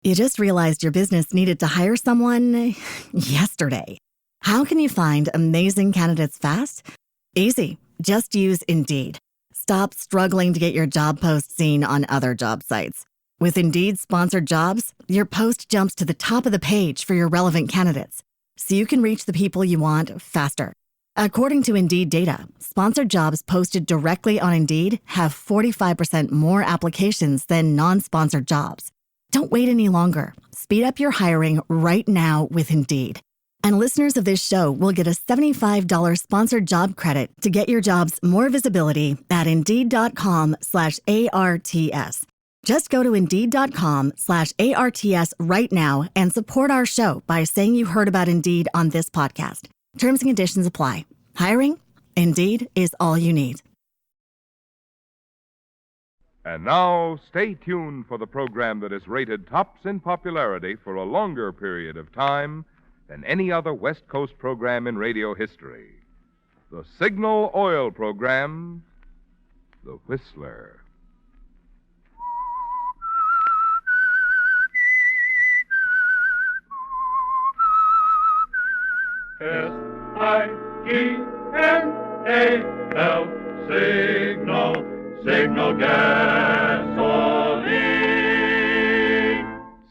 You just realized your business needed to hire someone yesterday. How can you find amazing candidates fast? Easy. Just use Indeed. Stop struggling to get your job post seen on other job sites. With Indeed sponsored jobs, your post jumps to the top of the page for your relevant candidates, so you can reach the people you want faster. According to Indeed data, sponsored jobs posted directly on Indeed have 45% more applications than non-sponsored jobs. Don't wait any longer. Speed up your hiring right now with Indeed. And listeners of this show will get a $75 sponsored job credit to get your jobs more visibility at Indeed.com/ARTS. Just go to Indeed.com/ARTS right now and support our show by saying you heard about Indeed on this podcast. Terms and conditions apply. Hiring? Indeed is all you need. And now, stay tuned for the program that is rated tops in popularity for a longer period of time than any other West Coast program in radio history. The Signal Oil program, The Whistler. S-I-G-N-A-L, Signal. Signal gasoline.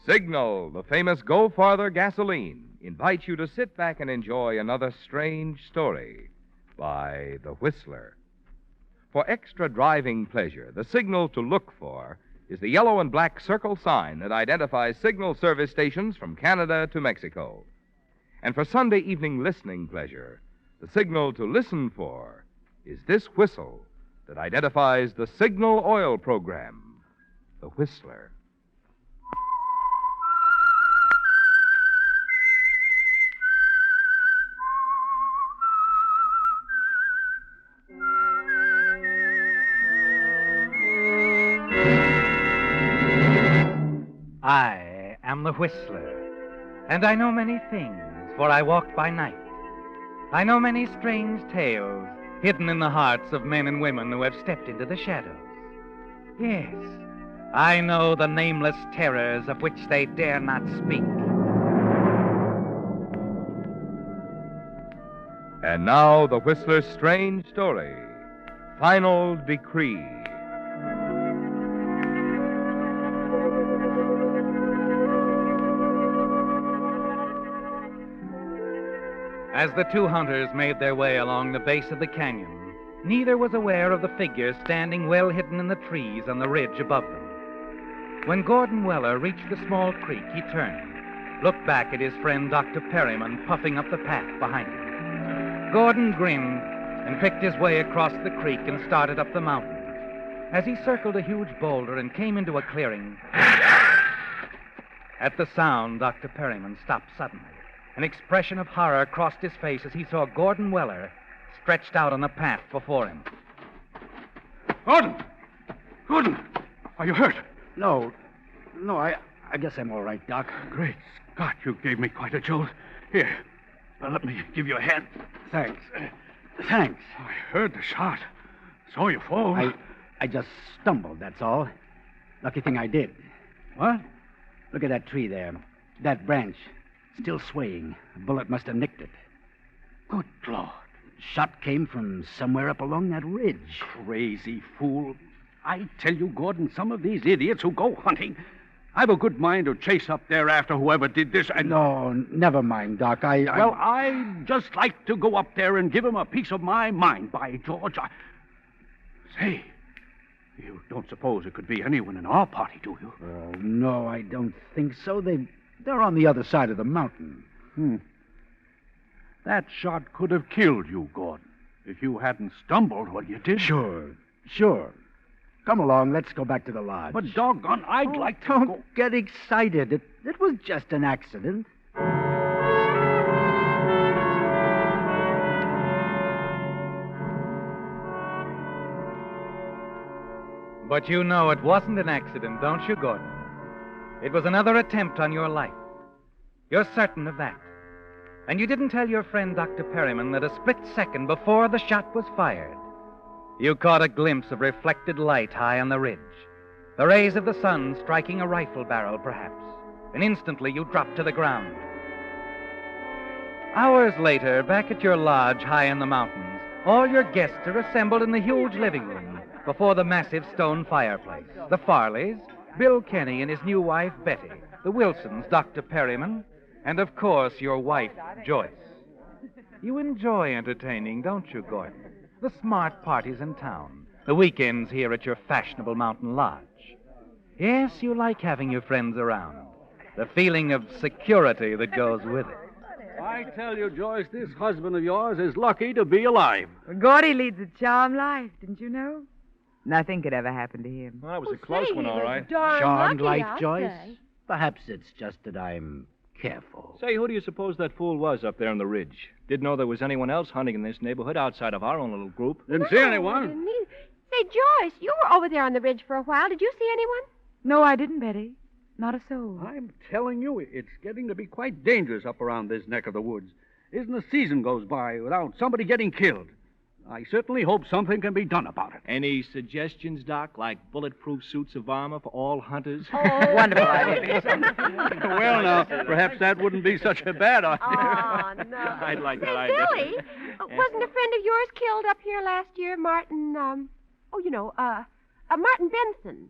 Signal, the famous Go Farther gasoline, invites you to sit back and enjoy another strange story by The Whistler. For extra driving pleasure, the signal to look for is the yellow and black circle sign that identifies signal service stations from Canada to Mexico. And for Sunday evening listening pleasure, the signal to listen for is this whistle that identifies the Signal Oil program, The Whistler. I am the Whistler, and I know many things, for I walk by night. I know many strange tales hidden in the hearts of men and women who have stepped into the shadows. Yes, I know the nameless terrors of which they dare not speak. And now, The Whistler's strange story, Final Decree. As the two hunters made their way along the base of the canyon, neither was aware of the figure standing well hidden in the trees on the ridge above them. When Gordon Weller reached the small creek, he turned, looked back at his friend Dr. Perryman puffing up the path behind him. Gordon grinned and picked his way across the creek and started up the mountain. As he circled a huge boulder and came into a clearing, at the sound, Dr. Perryman stopped suddenly. An expression of horror crossed his face as he saw Gordon Weller stretched out on the path before him. Gordon! Gordon! Are you hurt? No, I guess I'm all right, Doc. Great Scott, you gave me quite a jolt. Here, let me give you a hand. Thanks. I heard the shot. Saw you fall. I just stumbled, that's all. Lucky thing I did. What? Look at that tree there. That branch. Still swaying. A bullet must have nicked it. Good Lord. Shot came from somewhere up along that ridge. Crazy fool. I tell you, Gordon, some of these idiots who go hunting, I've a good mind to chase up there after whoever did this and... No, never mind, Doc. Well, I'd just like to go up there and give him a piece of my mind, by George. Say, you don't suppose it could be anyone in our party, do you? No, I don't think so. They're on the other side of the mountain. That shot could have killed you, Gordon, if you hadn't stumbled when you did. Sure. Come along, let's go back to the lodge. But doggone, I'd like to Don't go... get excited. It was just an accident. But you know it wasn't an accident, don't you, Gordon? It was another attempt on your life. You're certain of that. And you didn't tell your friend Dr. Perryman that a split second before the shot was fired, you caught a glimpse of reflected light high on the ridge. The rays of the sun striking a rifle barrel, perhaps. and instantly you drop to the ground. Hours later, back at your lodge high in the mountains, all your guests are assembled in the huge living room before the massive stone fireplace. The Farleys, Bill Kenny and his new wife, Betty, the Wilsons, Dr. Perryman, and, of course, your wife, Joyce. You enjoy entertaining, don't you, Gordon? The smart parties in town, the weekends here at your fashionable mountain lodge. Yes, you like having your friends around, the feeling of security that goes with it. I tell you, Joyce, this husband of yours is lucky to be alive. Well, Gordy leads a charmed life, didn't you know? Nothing could ever happen to him. Well, that was a close one, all right. Charmed life, Joyce? Perhaps it's just that I'm careful. Say, who do you suppose that fool was up there on the ridge? Didn't know there was anyone else hunting in this neighborhood outside of our own little group. Didn't see anyone. Say, Joyce, you were over there on the ridge for a while. Did you see anyone? No, I didn't, Betty. Not a soul. I'm telling you, it's getting to be quite dangerous up around this neck of the woods. Isn't a season goes by without somebody getting killed. I certainly hope something can be done about it. Any suggestions, Doc, like bulletproof suits of armor for all hunters? Oh, wonderful idea. Well, now, perhaps that wouldn't be such a bad idea. Oh, no. I'd like Say, that idea. Billy, wasn't a friend of yours killed up here last year, Martin, Martin Benson?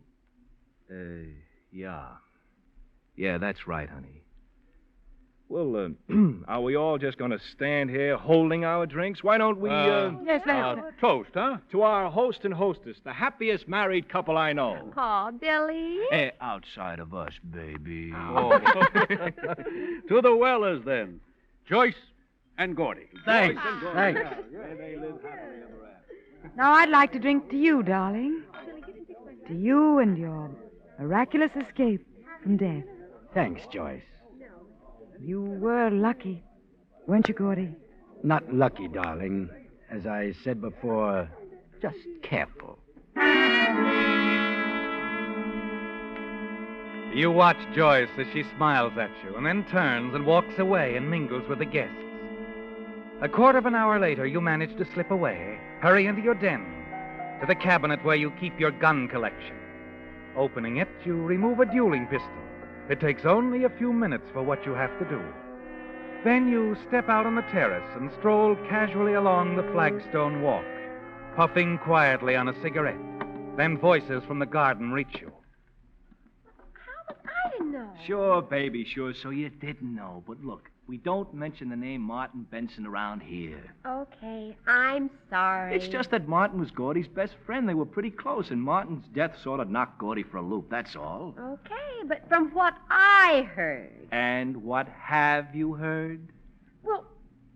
Yeah. Yeah, that's right, honey. Well, are we all just going to stand here holding our drinks? Why don't we, Yes, let's. Toast, huh? to our host and hostess, the happiest married couple I know. Oh, Billy. Outside of us, baby. Oh. To the Wellers, then. Joyce and Gordy. Thanks. Joyce and Gordy. Thanks. Yeah, they live happily ever after. Now, I'd like to drink to you, darling. To you and your miraculous escape from death. Thanks, Joyce. You were lucky, weren't you, Gordy? Not lucky, darling. As I said before, just careful. You watch Joyce as she smiles at you and then turns and walks away and mingles with the guests. A quarter of an hour later, you manage to slip away, hurry into your den, to the cabinet where you keep your gun collection. Opening it, you remove a dueling pistol. It takes only a few minutes for what you have to do. Then you step out on the terrace and stroll casually along the flagstone walk, puffing quietly on a cigarette. Then voices from the garden reach you. I didn't know. Sure, baby, sure. So you didn't know. But look, we don't mention the name Martin Benson around here. Okay, I'm sorry. It's just that Martin was Gordy's best friend. They were pretty close, and Martin's death sort of knocked Gordy for a loop, that's all. Okay, but from what I heard. And what have you heard? Well,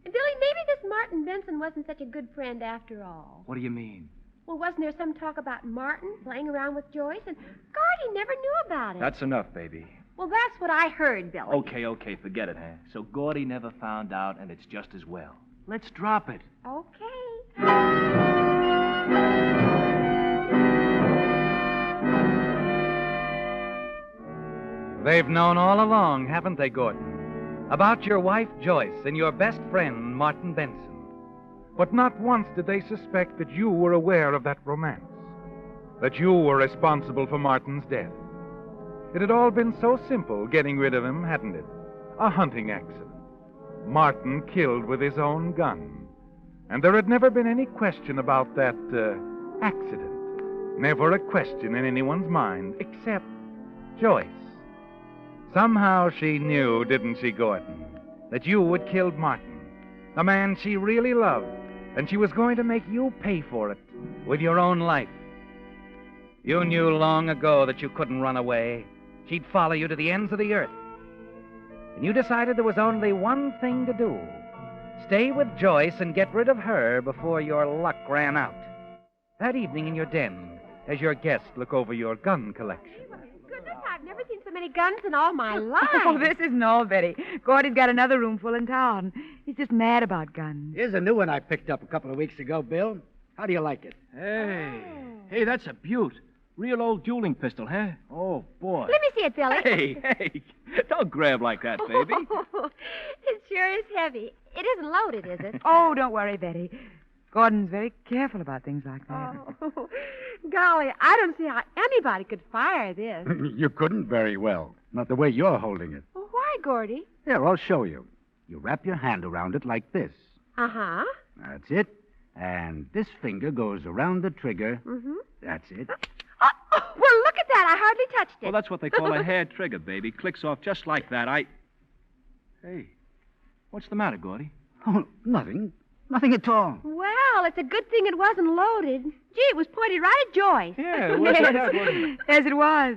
Billy, maybe this Martin Benson wasn't such a good friend after all. What do you mean? Well, wasn't there some talk about Martin playing around with Joyce? And Gordy never knew about it. That's enough, baby. Well, that's what I heard, Billy. Okay, forget it, huh? So Gordy never found out, and it's just as well. Let's drop it. Okay. They've known all along, haven't they, Gordon? About your wife, Joyce, and your best friend, Martin Benson. But not once did they suspect that you were aware of that romance, that you were responsible for Martin's death. It had all been so simple, getting rid of him, hadn't it? A hunting accident. Martin killed with his own gun. And there had never been any question about that, accident. Never a question in anyone's mind, except Joyce. Somehow she knew, didn't she, Gordon, that you had killed Martin, the man she really loved, and she was going to make you pay for it with your own life. You knew long ago that you couldn't run away. She'd follow you to the ends of the earth. And you decided there was only one thing to do. Stay with Joyce and get rid of her before your luck ran out. That evening in your den, as your guests look over your gun collection. Goodness, I've never seen so many guns in all my life. Oh, this isn't all, Betty. Gordy's got another room full in town. He's just mad about guns. Here's a new one I picked up a couple of weeks ago, Bill. How do you like it? Hey, that's a beaut. Real old dueling pistol, huh? Oh, boy. Let me see it, Billy. Hey, don't grab like that, baby. It sure is heavy. It isn't loaded, is it? Oh, don't worry, Betty. Gordon's very careful about things like that. Oh, golly, I don't see how anybody could fire this. You couldn't very well. Not the way you're holding it. Well, why, Gordy? Here, I'll show you. You wrap your hand around it like this. Uh-huh. That's it. And this finger goes around the trigger. Mm-hmm. That's it. Oh, well, look at that. I hardly touched it. Well, that's what they call a hair trigger, baby. Clicks off just like that. Hey, what's the matter, Gordy? Oh, nothing. Nothing at all. Well, it's a good thing it wasn't loaded. Gee, it was pointed right at Joyce. Yeah, it was like that, wasn't it? Yes, it was.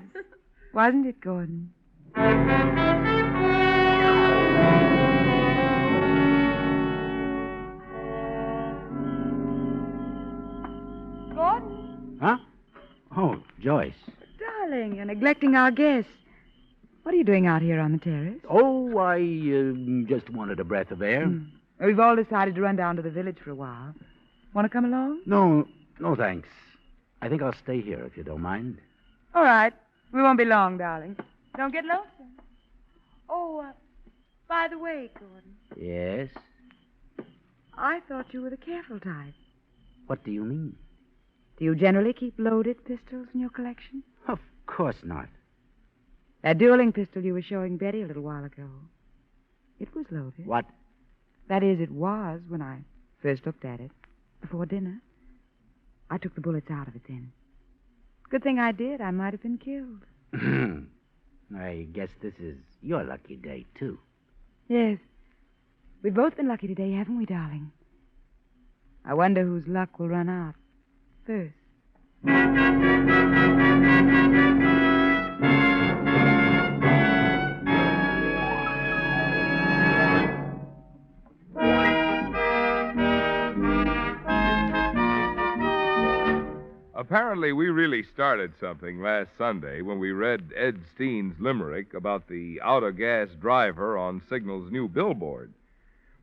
Wasn't it, Gordon? Gordon? Huh? Oh, Joyce. Darling, you're neglecting our guests. What are you doing out here on the terrace? Oh, I just wanted a breath of air. We've all decided to run down to the village for a while. Want to come along? No, thanks. I think I'll stay here if you don't mind. All right. We won't be long, darling. Don't get lonesome. Oh, by the way, Gordon, Yes? I thought you were the careful type. What do you mean? Do you generally keep loaded pistols in your collection? Of course not. That dueling pistol you were showing Betty a little while ago. It was loaded. What? That is, it was when I first looked at it. Before dinner. I took the bullets out of it then. Good thing I did. I might have been killed. I guess this is your lucky day, too. Yes. We've both been lucky today, haven't we, darling? I wonder whose luck will run out first. Apparently, we really started something last Sunday when we read Ed Steen's limerick about the out-of-gas driver on Signal's new billboard.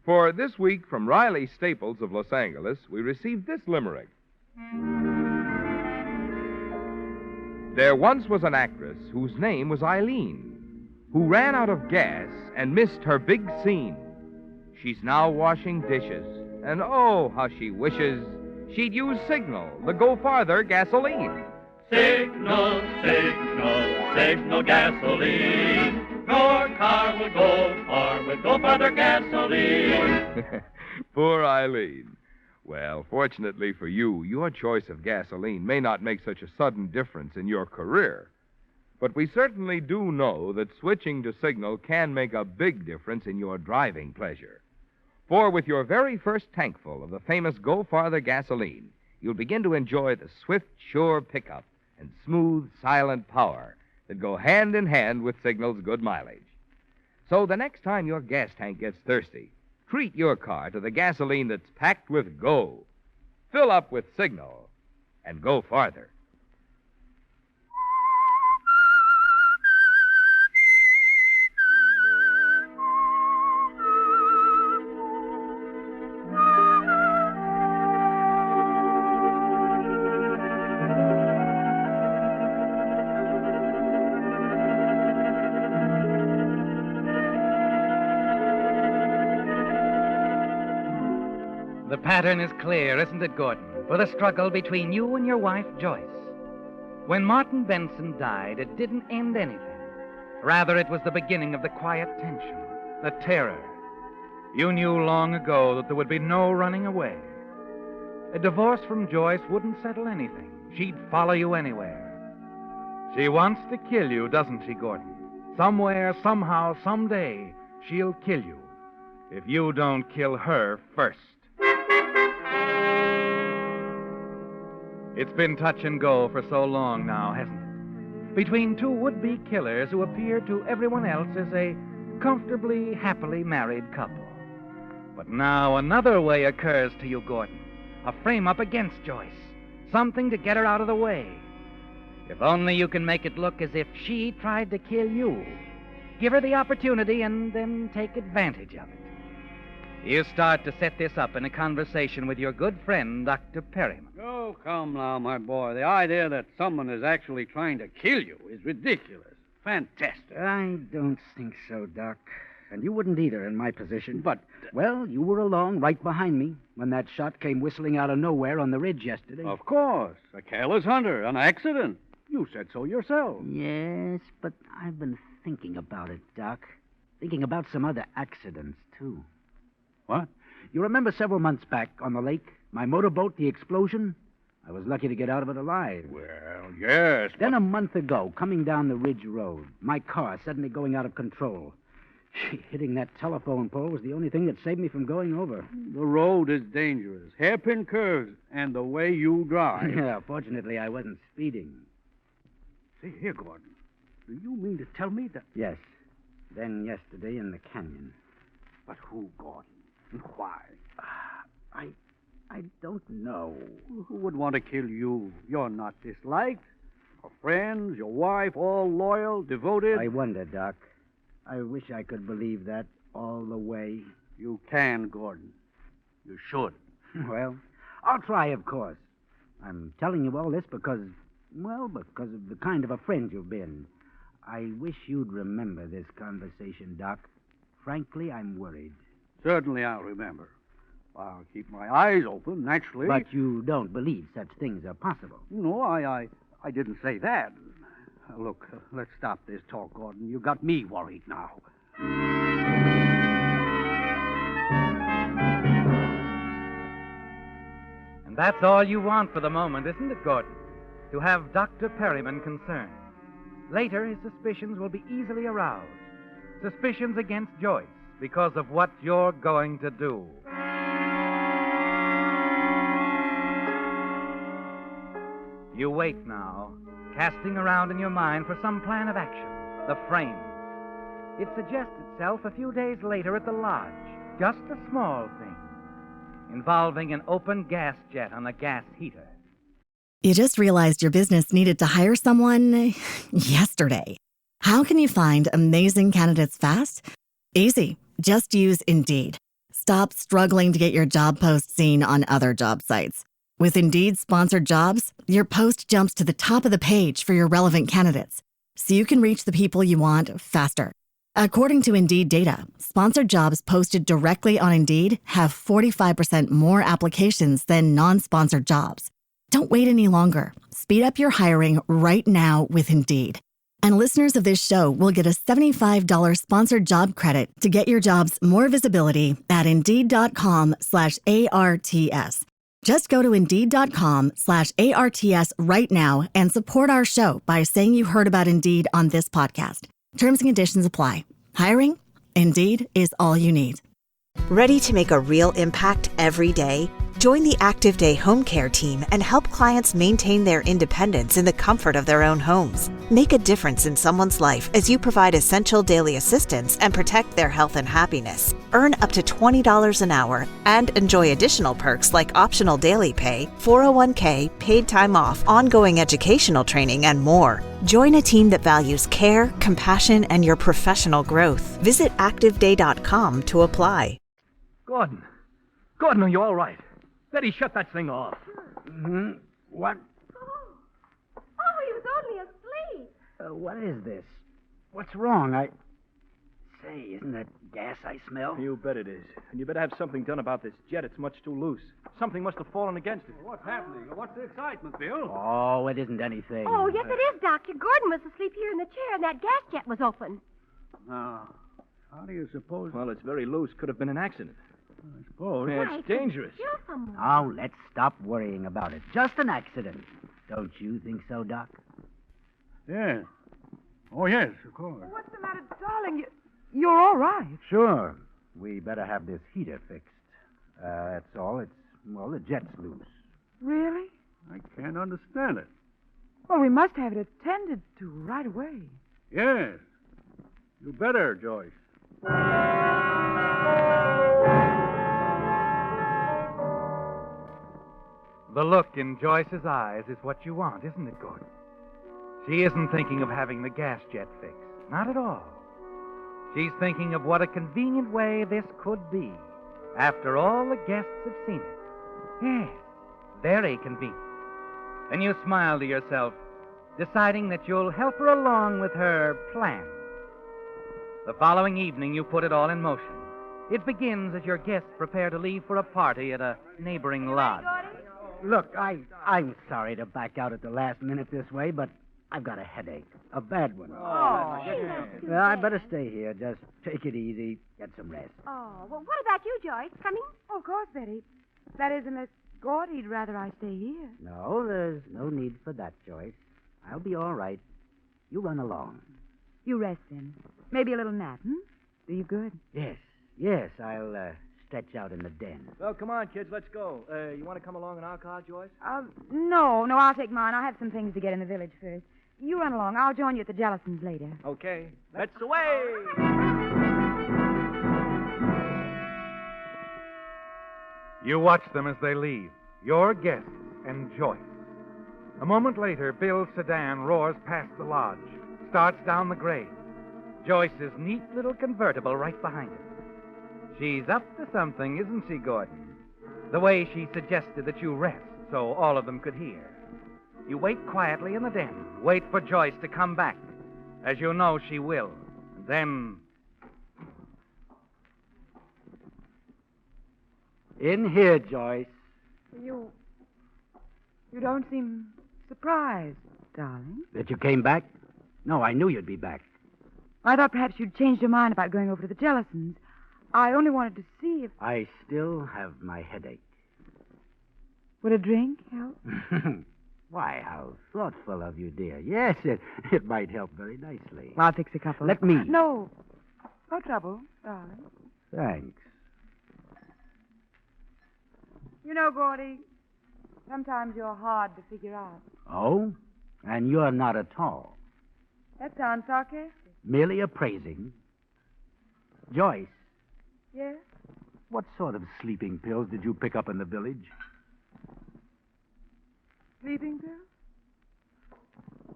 For this week, from Riley Staples of Los Angeles, we received this limerick. There once was an actress whose name was Eileen, who ran out of gas and missed her big scene. She's now washing dishes, and oh, how she wishes she'd use Signal, the Go Farther gasoline. Signal, signal, signal gasoline. Your car will go far with Go Farther gasoline. Poor Eileen. Well, fortunately for you, your choice of gasoline may not make such a sudden difference in your career. But we certainly do know that switching to Signal can make a big difference in your driving pleasure. For with your very first tankful of the famous Go Farther gasoline, you'll begin to enjoy the swift, sure pickup and smooth, silent power that go hand in hand with Signal's good mileage. So the next time your gas tank gets thirsty, treat your car to the gasoline that's packed with go. Fill up with Signal and go farther. The pattern is clear, isn't it, Gordon, for the struggle between you and your wife, Joyce? When Martin Benson died, it didn't end anything. Rather, it was the beginning of the quiet tension, the terror. You knew long ago that there would be no running away. A divorce from Joyce wouldn't settle anything. She'd follow you anywhere. She wants to kill you, doesn't she, Gordon? Somewhere, somehow, someday, she'll kill you if you don't kill her first. It's been touch and go for so long now, hasn't it? Between two would-be killers who appear to everyone else as a comfortably, happily married couple. But now another way occurs to you, Gordon. A frame-up against Joyce. Something to get her out of the way. If only you can make it look as if she tried to kill you. Give her the opportunity and then take advantage of it. You start to set this up in a conversation with your good friend, Dr. Perryman. Oh, come now, my boy. The idea that someone is actually trying to kill you is ridiculous. Fantastic. I don't think so, Doc. And you wouldn't either in my position. But, well, you were along right behind me when that shot came whistling out of nowhere on the ridge yesterday. Of course. A careless hunter, an accident. You said so yourself. Yes, but I've been thinking about it, Doc. Thinking about some other accidents, too. What? You remember several months back on the lake, my motorboat, the explosion? I was lucky to get out of it alive. Well, yes. Then a month ago, coming down the Ridge Road, my car suddenly going out of control. Hitting that telephone pole was the only thing that saved me from going over. The road is dangerous. Hairpin curves, and the way you drive. Yeah, fortunately, I wasn't speeding. See here, Gordon. Do you mean to tell me that... Yes. Then yesterday in the canyon. But who, Gordon? And why? I don't know. Who would want to kill you? You're not disliked. Your friends, your wife, all loyal, devoted. I wonder, Doc. I wish I could believe that all the way. You can, Gordon. You should. Well, I'll try, of course. I'm telling you all this because of the kind of a friend you've been. I wish you'd remember this conversation, Doc. Frankly, I'm worried. Certainly I'll remember. I'll keep my eyes open, naturally. But you don't believe such things are possible. No, I didn't say that. Look, let's stop this talk, Gordon. You got me worried now. And that's all you want for the moment, isn't it, Gordon? To have Dr. Perryman concerned. Later, his suspicions will be easily aroused. Suspicions against Joyce because of what you're going to do. You wait now, casting around in your mind for some plan of action, the frame. It suggests itself a few days later at the lodge, just a small thing, involving an open gas jet on a gas heater. You just realized your business needed to hire someone yesterday. How can you find amazing candidates fast? Easy. Just use Indeed. Stop struggling to get your job post seen on other job sites. With Indeed sponsored jobs, your post jumps to the top of the page for your relevant candidates, so you can reach the people you want faster. According to Indeed data, sponsored jobs posted directly on Indeed have 45% more applications than non-sponsored jobs. Don't wait any longer. Speed up your hiring right now with Indeed. And listeners of this show will get a $75 sponsored job credit to get your jobs more visibility at Indeed.com/ARTS. Just go to Indeed.com/ARTS right now and support our show by saying you heard about Indeed on this podcast. Terms and conditions apply. Hiring? Indeed is all you need. Ready to make a real impact every day? Join the Active Day Home Care team and help clients maintain their independence in the comfort of their own homes. Make a difference in someone's life as you provide essential daily assistance and protect their health and happiness. Earn up to $20 an hour and enjoy additional perks like optional daily pay, 401k, paid time off, ongoing educational training, and more. Join a team that values care, compassion, and your professional growth. Visit ActiveDay.com to apply. Gordon, are you all right? Betty, shut that thing off. Mm-hmm. What? Oh, he was only asleep. What is this? What's wrong? Say, isn't that gas I smell? You bet it is. And you better have something done about this jet. It's much too loose. Something must have fallen against it. What's happening? What's the excitement, Bill? Oh, it isn't anything. Oh, yes, it is, Doctor. Gordon was asleep here in the chair, and that gas jet was open. Now, how do you suppose... Well, it's very loose. Could have been an accident. I suppose. Yeah, it's dangerous. Kill someone. Now, let's stop worrying about it. Just an accident. Don't you think so, Doc? Yes. Oh, yes, of course. What's the matter, darling? You're all right. Sure. We better have this heater fixed. That's all. The jet's loose. Really? I can't understand it. Well, we must have it attended to right away. Yes. You better, Joyce. The look in Joyce's eyes is what you want, isn't it, Gordon? She isn't thinking of having the gas jet fixed. Not at all. She's thinking of what a convenient way this could be after all the guests have seen it. Yes, very convenient. And you smile to yourself, deciding that you'll help her along with her plan. The following evening, you put it all in motion. It begins as your guests prepare to leave for a party at a neighboring lodge. Look, I'm sorry to back out at the last minute this way, but I've got a headache. A bad one. Well, I better stay here. Just take it easy. Get some rest. Oh, well, what about you, Joyce? Coming? Oh, of course, Betty. That is, unless Gordy'd rather I stay here. No, there's no need for that, Joyce. I'll be all right. You run along. You rest then. Maybe a little nap, Do you good? Yes, I'll stretch out in the den. Well, come on, kids, let's go. You want to come along in our car, Joyce? No, I'll take mine. I have some things to get in the village first. You run along. I'll join you at the Jellisons later. Okay. Let's away! You watch them as they leave. Your guests and Joyce. A moment later, Bill's sedan roars past the lodge, starts down the grade. Joyce's neat little convertible right behind it. She's up to something, isn't she, Gordon? The way she suggested that you rest so all of them could hear. You wait quietly in the den. Wait for Joyce to come back, as you know she will. And then... In here, Joyce. You don't seem surprised, darling. That you came back? No, I knew you'd be back. I thought perhaps you'd changed your mind about going over to the Jellisons. I only wanted to see if... I still have my headache. Would a drink help? Why, how thoughtful of you, dear. Yes, it might help very nicely. I'll fix a couple. Let me. No trouble, darling. Thanks. You know, Gordy, sometimes you're hard to figure out. Oh? And you're not at all. That sounds sarcastic. Merely appraising. Joyce, Yes? what sort of sleeping pills did you pick up in the village? Sleeping pills?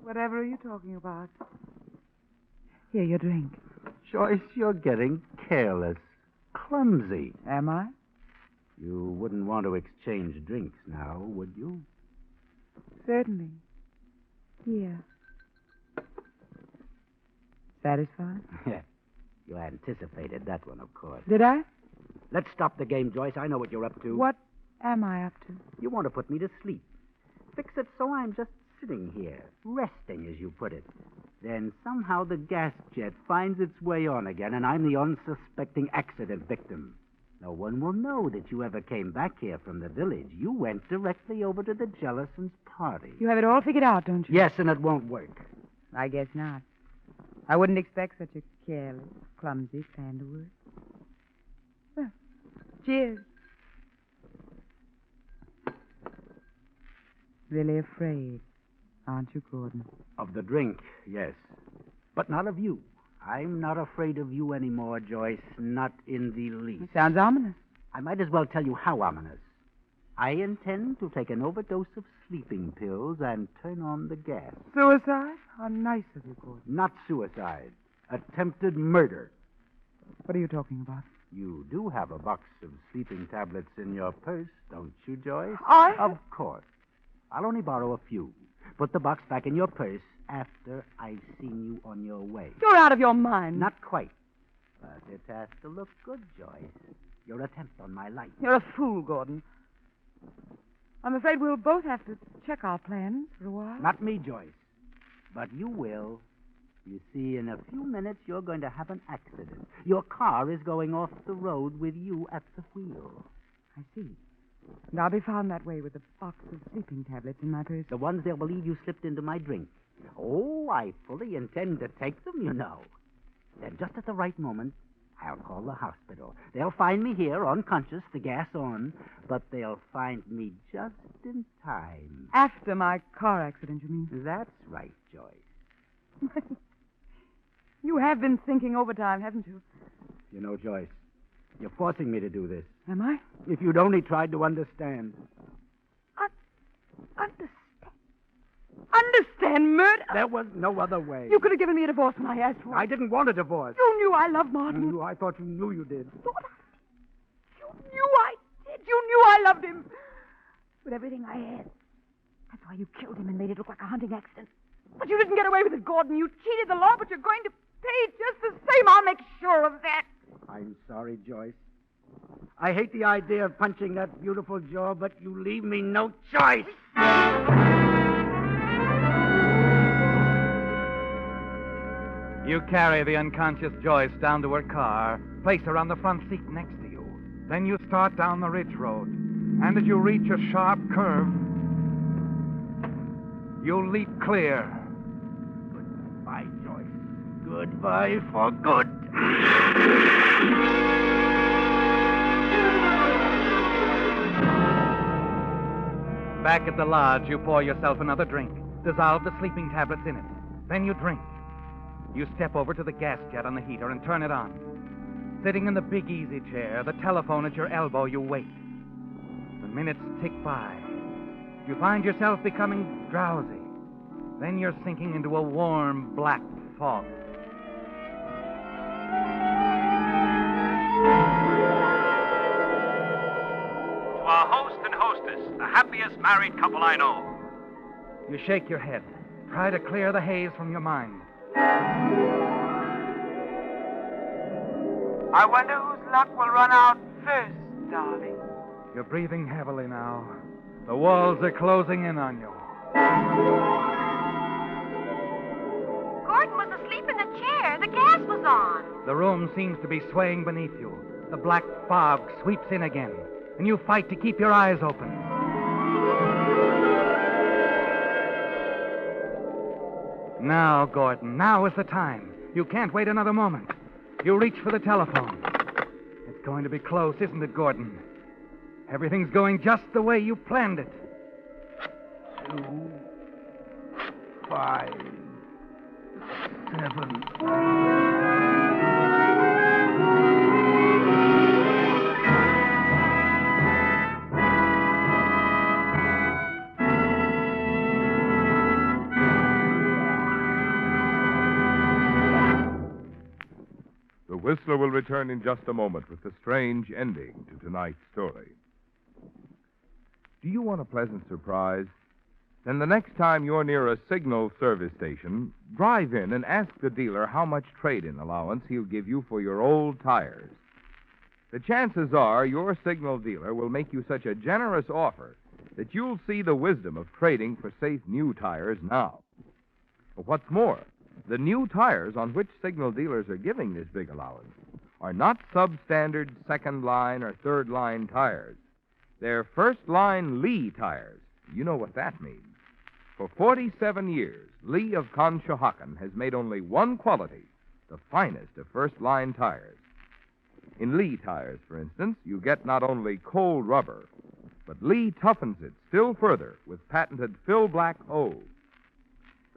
Whatever are you talking about? Here, your drink. Joyce, you're getting careless. Clumsy. Am I? You wouldn't want to exchange drinks now, would you? Certainly. Here. Satisfied? You anticipated that one, of course. Did I? Let's stop the game, Joyce. I know what you're up to. What am I up to? You want to put me to sleep. Fix it so I'm just sitting here, resting, as you put it. Then somehow the gas jet finds its way on again, and I'm the unsuspecting accident victim. No one will know that you ever came back here from the village. You went directly over to the Jellisons' party. You have it all figured out, don't you? Yes, and it won't work. I guess not. I wouldn't expect such a careless, clumsy sandalwood. Well, cheers. Really afraid, aren't you, Gordon? Of the drink, yes. But not of you. I'm not afraid of you anymore, Joyce. Not in the least. It sounds ominous. I might as well tell you how ominous. I intend to take an overdose of sleeping pills and turn on the gas. Suicide? How nice of you, Gordon. Not suicide. Attempted murder. What are you talking about? You do have a box of sleeping tablets in your purse, don't you, Joyce? Of course. I'll only borrow a few. Put the box back in your purse after I've seen you on your way. You're out of your mind. Not quite. But it has to look good, Joyce. Your attempt on my life. You're a fool, Gordon. I'm afraid we'll both have to check our plans for a while. Not me, Joyce. But you will. You see, in a few minutes, you're going to have an accident. Your car is going off the road with you at the wheel. I see. And I'll be found that way with a box of sleeping tablets in my purse. The ones they'll believe you slipped into my drink. Oh, I fully intend to take them, you know. Then just at the right moment, I'll call the hospital. They'll find me here, unconscious, the gas on, but they'll find me just in time. After my car accident, you mean? That's right, Joyce. You have been thinking overtime, haven't you? You know, Joyce, you're forcing me to do this. Am I? If you'd only tried to understand. Understand? Understand murder? There was no other way. You could have given me a divorce when I asked for it. I didn't want a divorce. You knew I loved Martin. I thought you knew you did. You knew I did. You knew I loved him. With everything I had. That's why you killed him and made it look like a hunting accident. But you didn't get away with it, Gordon. You cheated the law, but you're going to pay just the same. I'll make sure of that. I'm sorry, Joyce. I hate the idea of punching that beautiful jaw, but you leave me no choice. You carry the unconscious Joyce down to her car, place her on the front seat next to you. Then you start down the ridge road. And as you reach a sharp curve, you leap clear. Goodbye, Joyce. Goodbye for good. Back at the lodge, you pour yourself another drink, dissolve the sleeping tablets in it. Then you drink. You step over to the gas jet on the heater and turn it on. Sitting in the big easy chair, the telephone at your elbow, you wait. The minutes tick by. You find yourself becoming drowsy. Then you're sinking into a warm, black fog. To our host and hostess, the happiest married couple I know. You shake your head. Try to clear the haze from your mind. I wonder whose luck will run out first, darling. You're breathing heavily now. The walls are closing in on you. Gordon was asleep in the chair. The gas was on. The room seems to be swaying beneath you. The black fog sweeps in again, and you fight to keep your eyes open. Now, Gordon, now is the time. You can't wait another moment. You reach for the telephone. It's going to be close, isn't it, Gordon? Everything's going just the way you planned it. 2, 5, 7. The Whistler will return in just a moment with the strange ending to tonight's story. Do you want a pleasant surprise? Then the next time you're near a signal service station, drive in and ask the dealer how much trade-in allowance he'll give you for your old tires. The chances are your signal dealer will make you such a generous offer that you'll see the wisdom of trading for safe new tires now. What's more, the new tires on which signal dealers are giving this big allowance are not substandard second-line or third-line tires. They're first-line Lee tires. You know what that means. For 47 years, Lee of Conshohocken has made only one quality, the finest of first-line tires. In Lee tires, for instance, you get not only cold rubber, but Lee toughens it still further with patented Fill Black O.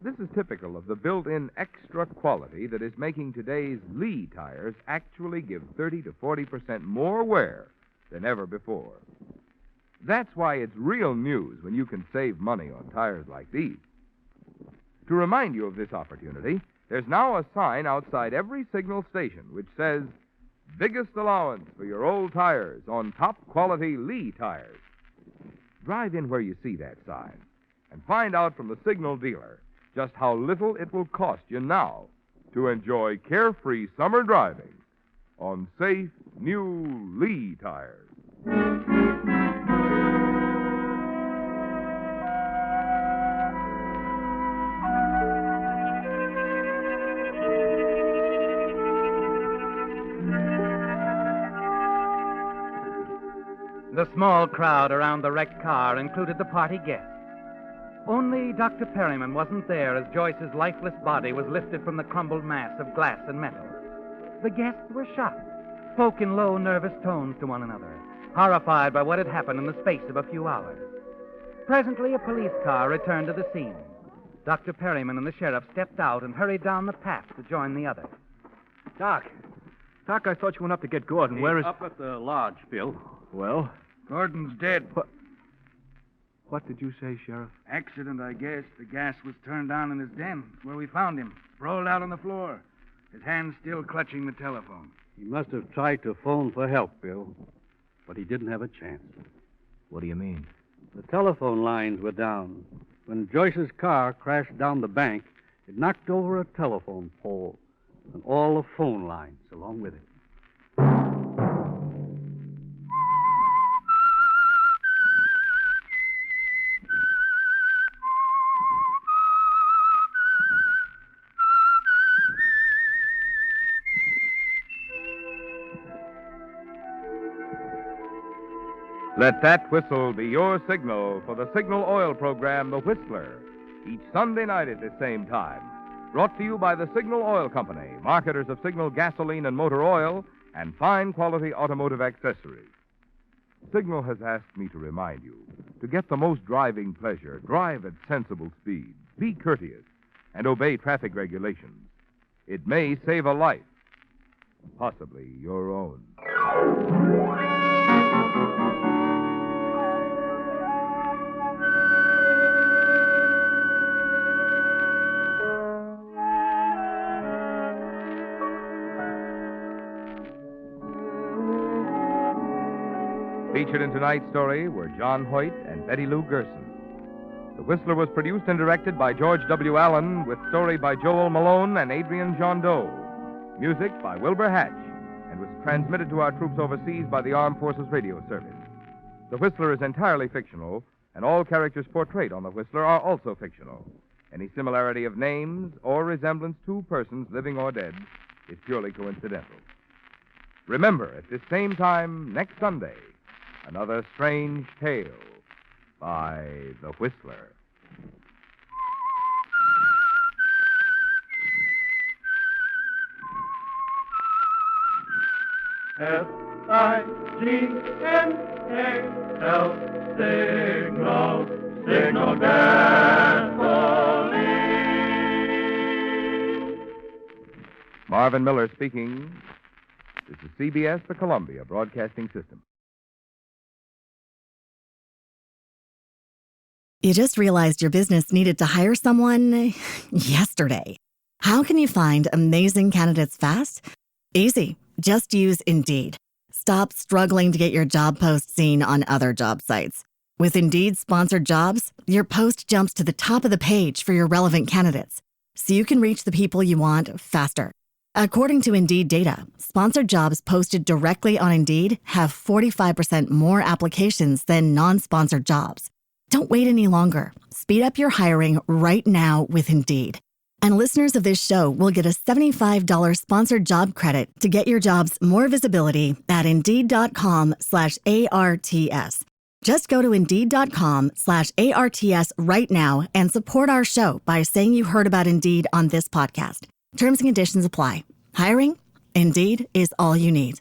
This is typical of the built-in extra quality that is making today's Lee tires actually give 30 to 40% more wear than ever before. That's why it's real news when you can save money on tires like these. To remind you of this opportunity, there's now a sign outside every signal station which says, "Biggest allowance for your old tires on top-quality Lee tires." Drive in where you see that sign and find out from the signal dealer just how little it will cost you now to enjoy carefree summer driving on safe, new Lee tires. The small crowd around the wrecked car included the party guests. Only Dr. Perryman wasn't there as Joyce's lifeless body was lifted from the crumbled mass of glass and metal. The guests were shocked, spoke in low, nervous tones to one another, horrified by what had happened in the space of a few hours. Presently, a police car returned to the scene. Dr. Perryman and the sheriff stepped out and hurried down the path to join the others. Doc, I thought you went up to get Gordon. Where is... Up at the lodge, Bill. Well? Gordon's dead. What did you say, Sheriff? Accident, I guess. The gas was turned on in his den. It's where we found him, sprawled out on the floor. His hand still clutching the telephone. He must have tried to phone for help, Bill, but he didn't have a chance. What do you mean? The telephone lines were down. When Joyce's car crashed down the bank, it knocked over a telephone pole and all the phone lines along with it. Let that whistle be your signal for the Signal Oil program, The Whistler, each Sunday night at the same time. Brought to you by the Signal Oil Company, marketers of Signal gasoline and motor oil and fine quality automotive accessories. Signal has asked me to remind you, to get the most driving pleasure, drive at sensible speeds, be courteous, and obey traffic regulations. It may save a life, possibly your own. Featured in tonight's story were John Hoyt and Betty Lou Gerson. The Whistler was produced and directed by George W. Allen, with story by Joel Malone and Adrian Jondeau. Music by Wilbur Hatch, and was transmitted to our troops overseas by the Armed Forces Radio Service. The Whistler is entirely fictional, and all characters portrayed on The Whistler are also fictional. Any similarity of names or resemblance to persons, living or dead, is purely coincidental. Remember, at this same time next Sunday, another strange tale by The Whistler. S-I-G-N-A-L, Signal, Signal gasoline. Marvin Miller speaking. This is CBS, the Columbia Broadcasting System. You just realized your business needed to hire someone yesterday. How can you find amazing candidates fast? Easy. Just use Indeed. Stop struggling to get your job post seen on other job sites. With Indeed sponsored jobs, your post jumps to the top of the page for your relevant candidates, so you can reach the people you want faster. According to Indeed data, sponsored jobs posted directly on Indeed have 45% more applications than non-sponsored jobs. Don't wait any longer. Speed up your hiring right now with Indeed. And listeners of this show will get a $75 sponsored job credit to get your jobs more visibility at Indeed.com/ARTS. Just go to Indeed.com/ARTS right now and support our show by saying you heard about Indeed on this podcast. Terms and conditions apply. Hiring? Indeed is all you need.